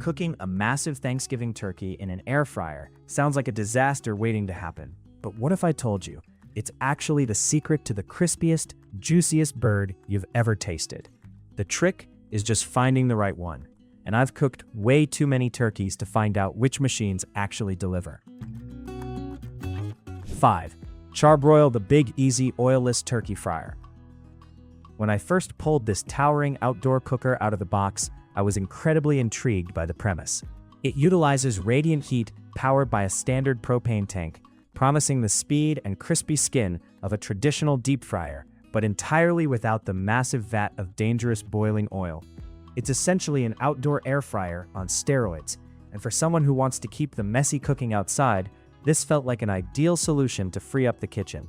Cooking a massive Thanksgiving turkey in an air fryer sounds like a disaster waiting to happen. But what if I told you it's actually the secret to the crispiest, juiciest bird you've ever tasted? The trick is just finding the right one. And I've cooked way too many turkeys to find out which machines actually deliver. 5. Char-Broil, the big, easy, oilless turkey fryer. When I first pulled this towering outdoor cooker out of the box, I was incredibly intrigued by the premise. It utilizes radiant heat powered by a standard propane tank, promising the speed and crispy skin of a traditional deep fryer, but entirely without the massive vat of dangerous boiling oil. It's essentially an outdoor air fryer on steroids, and for someone who wants to keep the messy cooking outside, this felt like an ideal solution to free up the kitchen.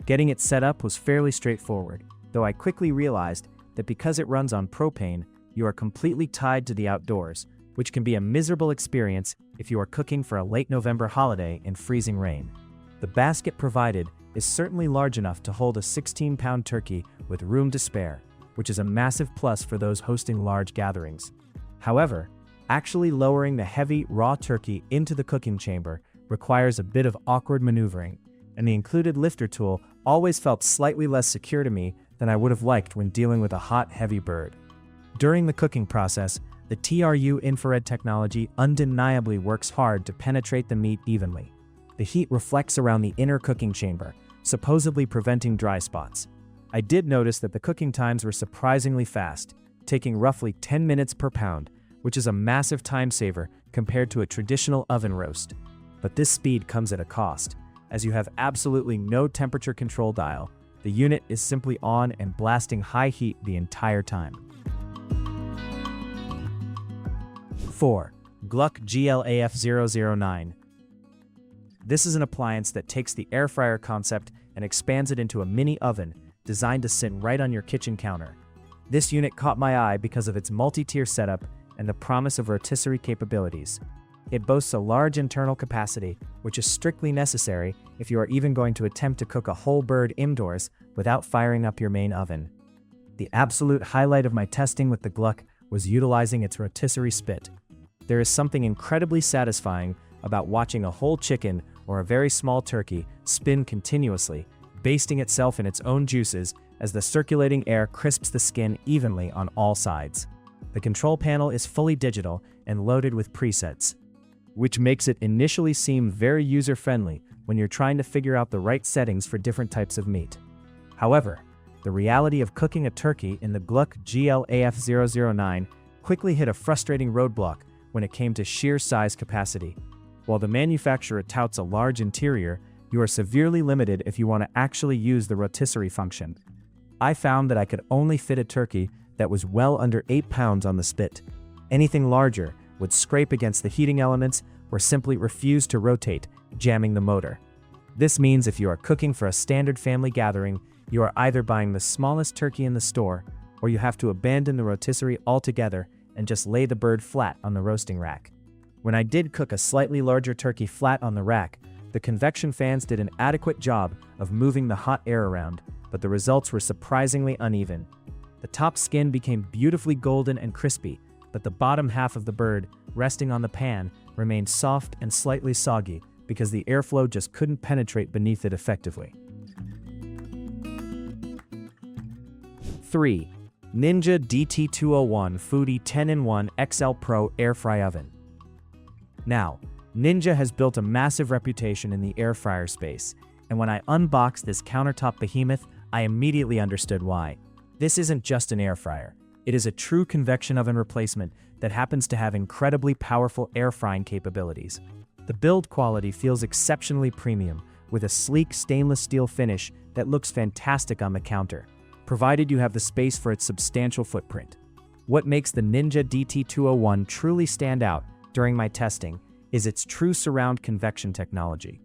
Getting it set up was fairly straightforward, though I quickly realized that because it runs on propane, you are completely tied to the outdoors, which can be a miserable experience if you are cooking for a late November holiday in freezing rain. The basket provided is certainly large enough to hold a 16-pound turkey with room to spare, which is a massive plus for those hosting large gatherings. However, actually lowering the heavy, raw turkey into the cooking chamber requires a bit of awkward maneuvering, and the included lifter tool always felt slightly less secure to me than I would have liked when dealing with a hot, heavy bird. During the cooking process, the TRU infrared technology undeniably works hard to penetrate the meat evenly. The heat reflects around the inner cooking chamber, supposedly preventing dry spots. I did notice that the cooking times were surprisingly fast, taking roughly 10 minutes per pound, which is a massive time saver compared to a traditional oven roast. But this speed comes at a cost. As you have absolutely no temperature control dial, the unit is simply on and blasting high heat the entire time. 4. Gluck GL-AF009. This is an appliance that takes the air fryer concept and expands it into a mini oven designed to sit right on your kitchen counter. This unit caught my eye because of its multi-tier setup and the promise of rotisserie capabilities. It boasts a large internal capacity, which is strictly necessary if you are even going to attempt to cook a whole bird indoors without firing up your main oven. The absolute highlight of my testing with the Gluck was utilizing its rotisserie spit. There is something incredibly satisfying about watching a whole chicken or a very small turkey spin continuously, basting itself in its own juices as the circulating air crisps the skin evenly on all sides. The control panel is fully digital and loaded with presets, which makes it initially seem very user-friendly when you're trying to figure out the right settings for different types of meat. However, the reality of cooking a turkey in the Gluck GL-AF009 quickly hit a frustrating roadblock when it came to sheer size capacity. While the manufacturer touts a large interior, you are severely limited if you want to actually use the rotisserie function. I found that I could only fit a turkey that was well under 8 pounds on the spit. Anything larger would scrape against the heating elements or simply refuse to rotate, jamming the motor. This means if you are cooking for a standard family gathering, you are either buying the smallest turkey in the store, or you have to abandon the rotisserie altogether and just lay the bird flat on the roasting rack. When I did cook a slightly larger turkey flat on the rack, the convection fans did an adequate job of moving the hot air around, but the results were surprisingly uneven. The top skin became beautifully golden and crispy, but the bottom half of the bird, resting on the pan, remained soft and slightly soggy because the airflow just couldn't penetrate beneath it effectively. 3. Ninja DT201 Foodi 10-in-1 XL Pro Air Fry Oven. Now, Ninja has built a massive reputation in the air fryer space, and when I unboxed this countertop behemoth, I immediately understood why. This isn't just an air fryer. It is a true convection oven replacement that happens to have incredibly powerful air frying capabilities. The build quality feels exceptionally premium, with a sleek stainless steel finish that looks fantastic on the counter, provided you have the space for its substantial footprint. What makes the Ninja DT201 truly stand out during my testing is its true surround convection technology.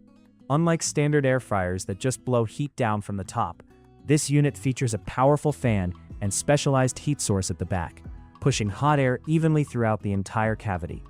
Unlike standard air fryers that just blow heat down from the top, this unit features a powerful fan and specialized heat source at the back, pushing hot air evenly throughout the entire cavity.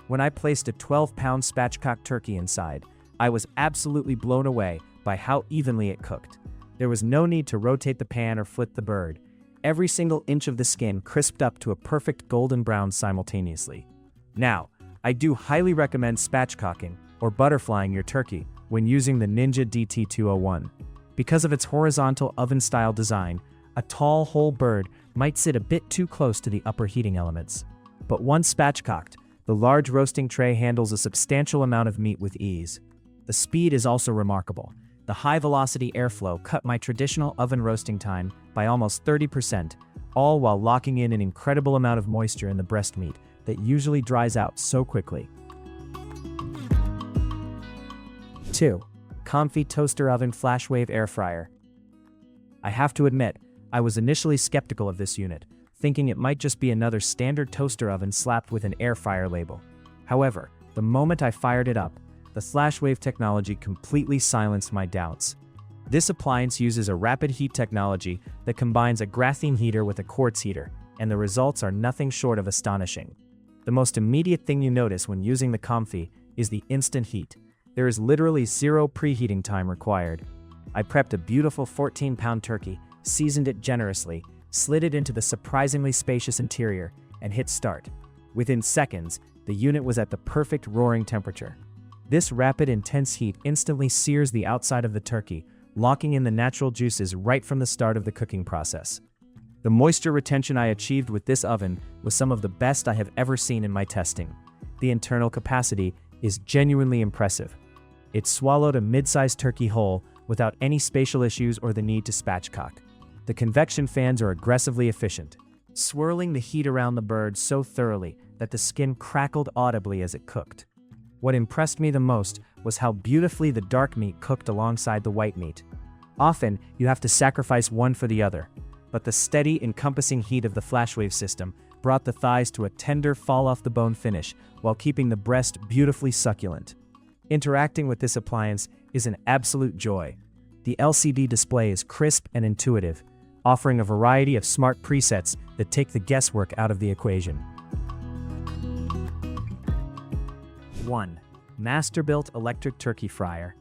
When I placed a 12-pound spatchcock turkey inside, I was absolutely blown away by how evenly it cooked. There was no need to rotate the pan or flip the bird. Every single inch of the skin crisped up to a perfect golden brown simultaneously. Now, I do highly recommend spatchcocking or butterflying your turkey when using the Ninja DT201. Because of its horizontal oven-style design, a tall whole bird might sit a bit too close to the upper heating elements. But once spatchcocked, the large roasting tray handles a substantial amount of meat with ease. The speed is also remarkable. The high-velocity airflow cut my traditional oven roasting time by almost 30%, all while locking in an incredible amount of moisture in the breast meat that usually dries out so quickly. 2. COMFEE Toaster Oven FLASHWAVE Air Fryer. I have to admit, I was initially skeptical of this unit, thinking it might just be another standard toaster oven slapped with an air fryer label. However, the moment I fired it up, the FLASHWAVE technology completely silenced my doubts. This appliance uses a rapid heat technology that combines a graphene heater with a quartz heater, and the results are nothing short of astonishing. The most immediate thing you notice when using the COMFEE is the instant heat. There is literally zero preheating time required. I prepped a beautiful 14-pound turkey, seasoned it generously, slid it into the surprisingly spacious interior, and hit start. Within seconds, the unit was at the perfect roaring temperature. This rapid, intense heat instantly sears the outside of the turkey, locking in the natural juices right from the start of the cooking process. The moisture retention I achieved with this oven was some of the best I have ever seen in my testing. The internal capacity is genuinely impressive. It swallowed a mid-sized turkey whole without any spatial issues or the need to spatchcock. The convection fans are aggressively efficient, swirling the heat around the bird so thoroughly that the skin crackled audibly as it cooked. What impressed me the most was how beautifully the dark meat cooked alongside the white meat. Often, you have to sacrifice one for the other, but the steady, encompassing heat of the FLASHWAVE system brought the thighs to a tender, fall-off-the-bone finish while keeping the breast beautifully succulent. Interacting with this appliance is an absolute joy. The LCD display is crisp and intuitive, offering a variety of smart presets that take the guesswork out of the equation. 1. Masterbuilt Electric Turkey Fryer.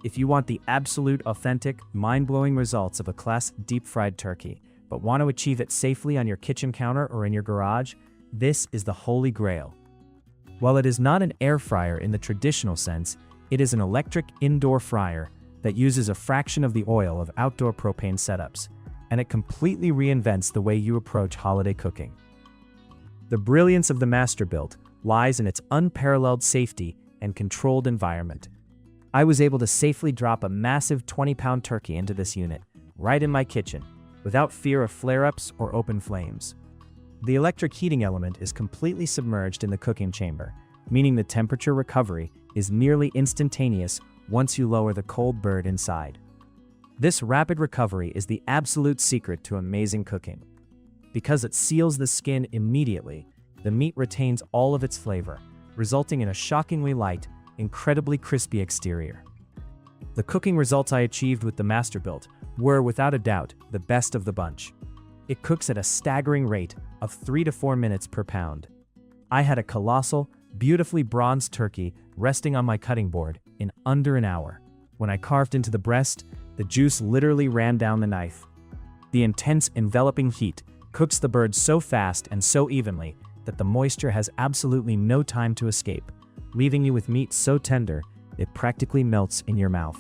If you want the absolute, authentic, mind-blowing results of a class deep-fried turkey, but want to achieve it safely on your kitchen counter or in your garage, this is the holy grail. While it is not an air fryer in the traditional sense, it is an electric indoor fryer that uses a fraction of the oil of outdoor propane setups, and it completely reinvents the way you approach holiday cooking. The brilliance of the Masterbuilt lies in its unparalleled safety and controlled environment. I was able to safely drop a massive 20-pound turkey into this unit, right in my kitchen, without fear of flare-ups or open flames. The electric heating element is completely submerged in the cooking chamber, meaning the temperature recovery is nearly instantaneous once you lower the cold bird inside. This rapid recovery is the absolute secret to amazing cooking. Because it seals the skin immediately, the meat retains all of its flavor, resulting in a shockingly light, incredibly crispy exterior. The cooking results I achieved with the Masterbuilt were, without a doubt, the best of the bunch. It cooks at a staggering rate of 3 to 4 minutes per pound. I had a colossal, beautifully bronzed turkey resting on my cutting board in under an hour. When I carved into the breast, the juice literally ran down the knife. The intense, enveloping heat cooks the bird so fast and so evenly that the moisture has absolutely no time to escape, leaving you with meat so tender it practically melts in your mouth.